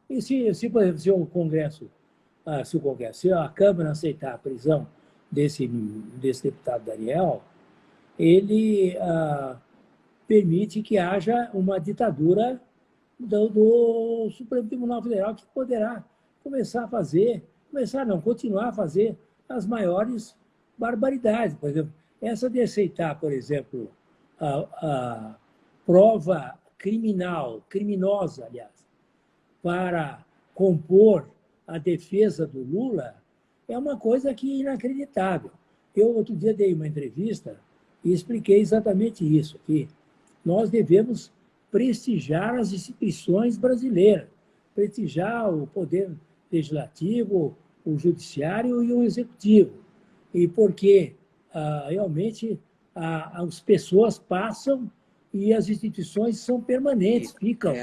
E por exemplo, se a Câmara aceitar a prisão desse deputado Daniel, ele permite que haja uma ditadura do Supremo Tribunal Federal, que poderá continuar a fazer as maiores barbaridades. Por exemplo, essa de aceitar, por exemplo, a prova criminosa, aliás, para compor a defesa do Lula, é uma coisa que é inacreditável. Eu, outro dia, dei uma entrevista e expliquei exatamente isso, que nós devemos prestigiar as instituições brasileiras, prestigiar o poder legislativo, o judiciário e o executivo. E porque realmente as pessoas passam e as instituições são permanentes, ficam.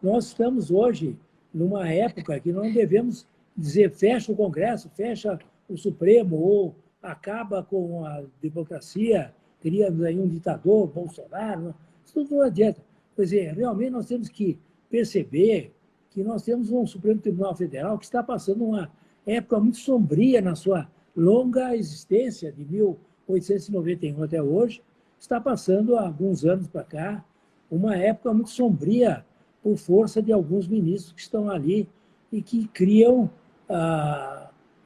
Nós estamos hoje numa época que não devemos dizer fecha o Congresso, fecha o Supremo ou acaba com a democracia, criamos aí um ditador, Bolsonaro. Isso tudo não adianta. Quer dizer, realmente nós temos que perceber que nós temos um Supremo Tribunal Federal que está passando uma época muito sombria na sua longa existência, de 1891 até hoje, está passando há alguns anos para cá, uma época muito sombria por força de alguns ministros que estão ali e que criam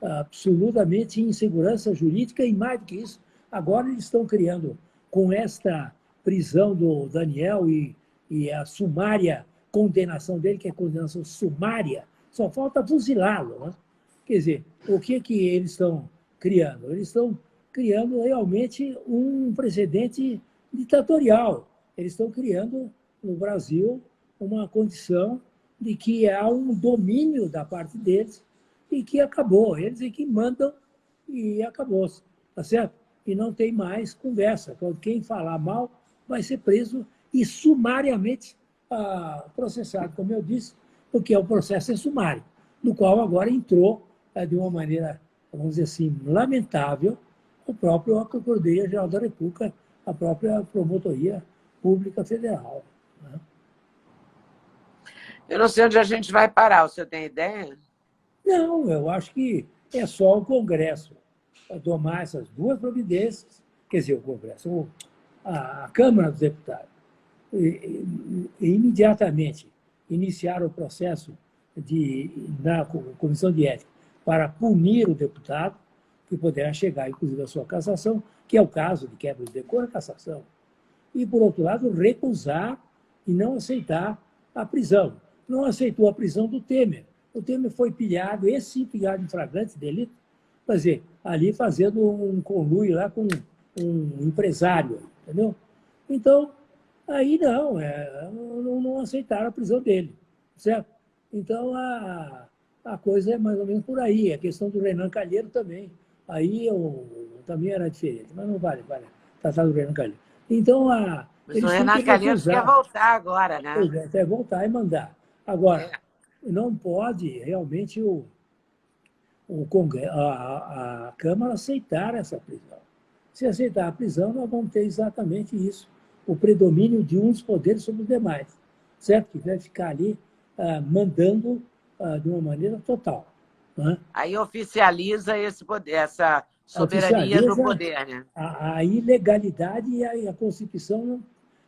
absolutamente insegurança jurídica e, mais do que isso, agora eles estão criando, com esta prisão do Daniel e a sumária condenação dele, que é condenação sumária, só falta fuzilá-lo. Né? Quer dizer, o que eles estão criando? Eles estão criando realmente um precedente ditatorial. Eles estão criando no Brasil uma condição de que há um domínio da parte deles e que acabou. Eles é que mandam e acabou. Tá certo? E não tem mais conversa. Quem falar mal vai ser preso e sumariamente processado, como eu disse, porque o processo é sumário, no qual agora entrou, de uma maneira, vamos dizer assim, lamentável, a Procuradoria-Geral da República, a própria Promotoria Pública Federal. Né? Eu não sei onde a gente vai parar, o senhor tem ideia? Não, eu acho que é só o Congresso tomar essas duas providências, quer dizer, o Congresso, a Câmara dos Deputados, e imediatamente iniciar o processo na Comissão de Ética para punir o deputado, que poderá chegar, inclusive, à sua cassação, que é o caso de quebra de decoro, a cassação. E, por outro lado, recusar e não aceitar a prisão. Não aceitou a prisão do Temer. O Temer foi pilhado, esse pilhado em flagrante delito, quer dizer, ali fazendo um conluio lá com um empresário, entendeu? Então, aí não aceitaram a prisão dele, certo? Então, a coisa é mais ou menos por aí. A questão do Renan Calheiro também. Aí também era diferente, mas não vale tratar do Renan Calheiro. Então, mas o Renan Calheiros quer voltar agora, né? Pois é, quer voltar e mandar. Agora, não pode realmente a Câmara aceitar essa prisão. Se aceitar a prisão, nós vamos ter exatamente isso, o predomínio de um dos poderes sobre os demais, certo? Que vai ficar ali mandando de uma maneira total. Né? Aí oficializa esse poder, essa soberania do poder, né? A ilegalidade e a Constituição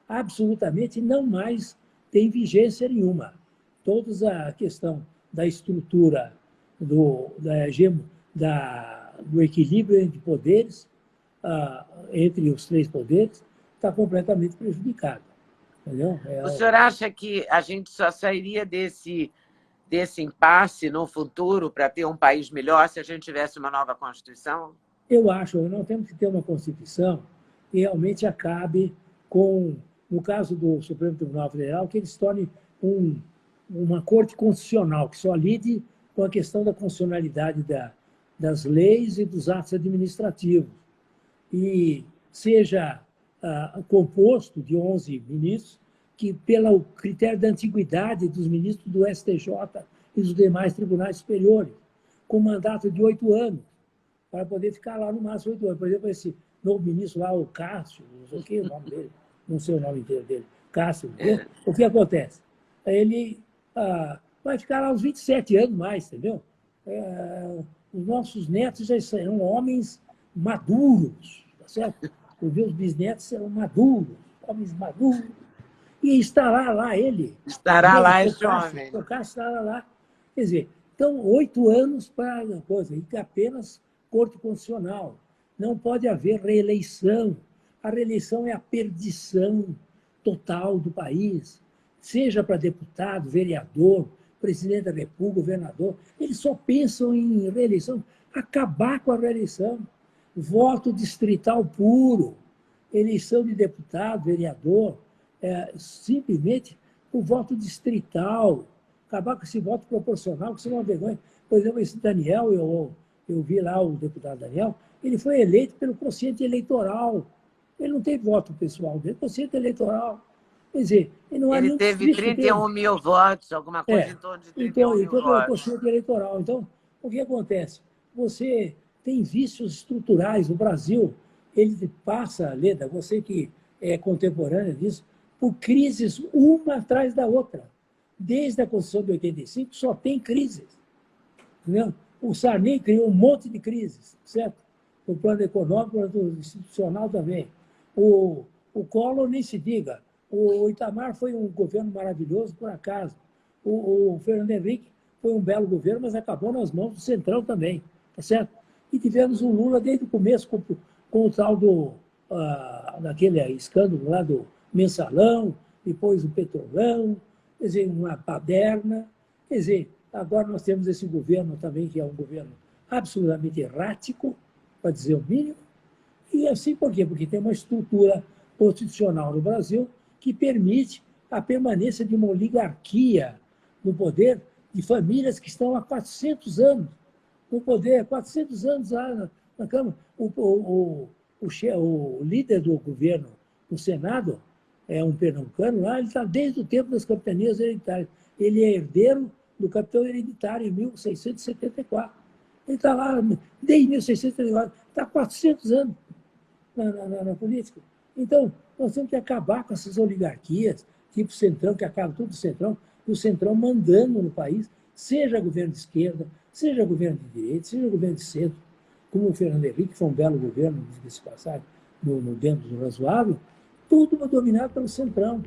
absolutamente não mais tem vigência nenhuma. Toda a questão da estrutura do equilíbrio entre poderes, entre os três poderes, está completamente prejudicado. Entendeu? O senhor acha que a gente só sairia desse impasse no futuro para ter um país melhor se a gente tivesse uma nova Constituição? Eu acho que nós temos que ter uma Constituição que realmente acabe com, no caso do Supremo Tribunal Federal, que ele se torne uma corte constitucional, que só lide com a questão da constitucionalidade das leis e dos atos administrativos. E seja composto de 11 ministros, que, pelo critério da antiguidade dos ministros do STJ e dos demais tribunais superiores, com mandato de 8 anos, para poder ficar lá no máximo 8 anos. Por exemplo, esse novo ministro lá, o Cássio, não sei o que, o nome dele, não sei o nome inteiro dele, Cássio, o que acontece? Ele vai ficar lá uns 27 anos mais, entendeu? Os nossos netos já serão homens maduros, tá certo? Os meus bisnetos serão maduros, homens maduros. E estará lá ele. Estará lá esse homem. Tocasse estará lá. Quer dizer, então, 8 anos para a coisa, e apenas Corte Constitucional. Não pode haver reeleição. A reeleição é a perdição total do país, seja para deputado, vereador, presidente da República, governador. Eles só pensam em reeleição, acabar com a reeleição. Voto distrital puro, eleição de deputado, vereador, simplesmente o voto distrital, acabar com esse voto proporcional, que isso é uma vergonha. Por exemplo, esse Daniel, eu vi lá o deputado Daniel, ele foi eleito pelo quociente eleitoral. Ele não tem voto pessoal dele, quociente eleitoral. Quer dizer, ele teve 31 mil votos, alguma coisa em torno de 31 mil votos. Então, é o quociente eleitoral. Então, o que acontece? Você tem vícios estruturais. O Brasil, ele passa, Leda, você que é contemporânea disso, por crises uma atrás da outra. Desde a Constituição de 85, só tem crises. Entendeu? O Sarney criou um monte de crises, certo? O plano econômico, o plano institucional também. O Collor nem se diga. O Itamar foi um governo maravilhoso, por acaso. O Fernando Henrique foi um belo governo, mas acabou nas mãos do Centrão também, tá certo? E tivemos o Lula desde o começo com o tal daquele escândalo lá do Mensalão, depois o Petrolão, quer dizer, uma baderna. Quer dizer, agora nós temos esse governo também, que é um governo absolutamente errático, para dizer o mínimo. E assim por quê? Porque tem uma estrutura constitucional no Brasil que permite a permanência de uma oligarquia no poder de famílias que estão há 400 anos no poder, 400 anos lá na Câmara. O líder do governo no Senado é um pernambucano lá, ele está desde o tempo das capitanias hereditárias. Ele é herdeiro do capitão hereditário em 1674. Ele está lá desde 1674, está há 400 anos na política. Então, nós temos que acabar com essas oligarquias, tipo Centrão, que acaba tudo Centrão, e o Centrão mandando no país, seja governo de esquerda, seja governo de direita, seja governo de centro, como o Fernando Henrique, que foi um belo governo, diga-se passagem, dentro do razoável, tudo dominado pelo Centrão.